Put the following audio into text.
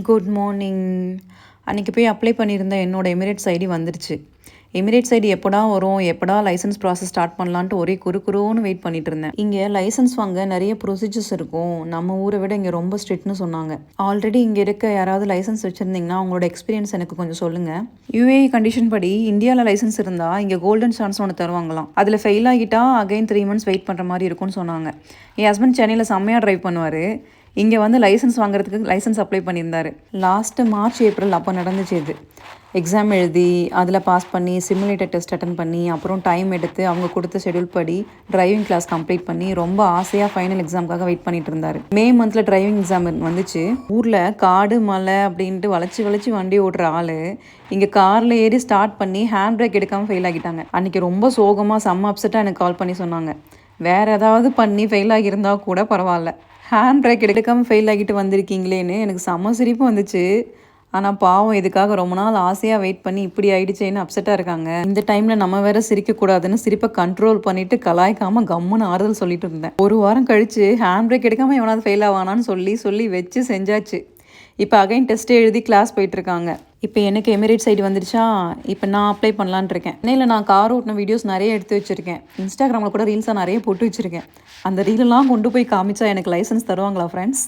Good morning. அன்றைக்கி போய் apply பண்ணியிருந்தேன். என்னோட எமிரேட்ஸ் ஐடி வந்துருச்சு. எமிரேட்ஸ் ஐடி எப்படா வரும், எப்படா லைசன்ஸ் ப்ராசஸ் ஸ்டார்ட் பண்ணலான்ட்டு ஒரே குறுன்னு வெயிட் பண்ணிட்டு இருந்தேன். இங்கே லைசன்ஸ் வாங்க நிறைய ப்ரொசீஜர்ஸ் இருக்கும். நம்ம ஊரை விட இங்கே ரொம்ப ஸ்ட்ரிக்ட்னு சொன்னாங்க. ஆல்ரெடி இங்கே இருக்க யாராவது லைசன்ஸ் வச்சுருந்தீங்கன்னா அவங்களோட எக்ஸ்பீரியன்ஸ் எனக்கு கொஞ்சம் சொல்லுங்கள். யூஏஇ கண்டிஷன் படி இந்தியாவில் லைசன்ஸ் இருந்தால் இங்கே கோல்டன் சான்ஸ் ஒன்று தருவாங்களாம். அதில் ஃபெயில் ஆகிட்டா அகைன் 3 months வெயிட் பண்ணுற மாதிரி இருக்கும்னு சொன்னாங்க. என் ஹஸ்பண்ட் சென்னையில் செம்மையாக ட்ரைவ் பண்ணுவார். இங்கே வந்து லைசன்ஸ் வாங்குறதுக்கு லைசன்ஸ் அப்ளை பண்ணியிருந்தார். லாஸ்ட்டு மார்ச் ஏப்ரல் அப்போ நடந்துச்சு. இது எக்ஸாம் எழுதி அதில் பாஸ் பண்ணி சிமுலேட்டர் டெஸ்ட் அட்டன் பண்ணி அப்புறம் டைம் எடுத்து அவங்க கொடுத்த ஷெடியூல் படி டிரைவிங் கிளாஸ் கம்ப்ளீட் பண்ணி ரொம்ப ஆசையாக ஃபைனல் எக்ஸாமுக்காக வெயிட் பண்ணிட்டு இருந்தார். மே மந்தில் டிரைவிங் எக்ஸாம் வந்துச்சு. ஊரில் காடு மலை அப்படின்ட்டு வளைச்சி வண்டி ஓட்டுற ஆள் இங்கே காரில் ஏறி ஸ்டார்ட் பண்ணி ஹேண்ட் பிரேக் எடுக்காமல் ஃபெயில் ஆகிட்டாங்க. அன்றைக்கி ரொம்ப சோகமாக செம்ம அப்செட்டாக எனக்கு கால் பண்ணி சொன்னாங்க, வேறு ஏதாவது பண்ணி ஃபெயில் ஆகியிருந்தால் கூட பரவாயில்ல, ஹேண்ட் பிரேக் எடுக்காமல் ஃபெயில் ஆகிட்டு வந்திருக்கீங்களேன்னு எனக்கு செம்ம சிரிப்பு வந்துச்சு. ஆனால் பாவம் இதுக்காக ரொம்ப நாள் ஆசையாக வெயிட் பண்ணி இப்படி ஆயிடுச்சேன்னு அப்செட்டாக இருக்காங்க. இந்த டைமில் நம்ம வேற சிரிக்கக்கூடாதுன்னு சிரிப்பை கண்ட்ரோல் பண்ணிவிட்டு கலாய்க்காமல் கம்முன்னு ஆறுதல் சொல்லிட்டு இருந்தேன். ஒரு வாரம் கழித்து ஹேண்ட் பிரேக் எடுக்காமல் எவனாவது ஃபெயில் ஆவானான்னு சொல்லி வச்சு செஞ்சாச்சு. இப்போ அகைன் டெஸ்ட் எழுதி கிளாஸ் போயிட்டுருக்காங்க. இப்போ எனக்கு எமிரேட்ஸ் ஐடி வந்துருச்சா, இப்போ நான் அப்ளை பண்ணலான் இருக்கேன். சென்னையில் நான் கார் ஓட்டின வீடியோஸ் நிறைய எடுத்து வச்சுருக்கேன். இன்ஸ்டாகிராமில் கூட ரீல்ஸாக நிறைய போட்டு வச்சுருக்கேன். அந்த ரீலெல்லாம் கொண்டு போய் காமிச்சா எனக்கு லைசன்ஸ் தருவாங்களா ஃப்ரெண்ட்ஸ்?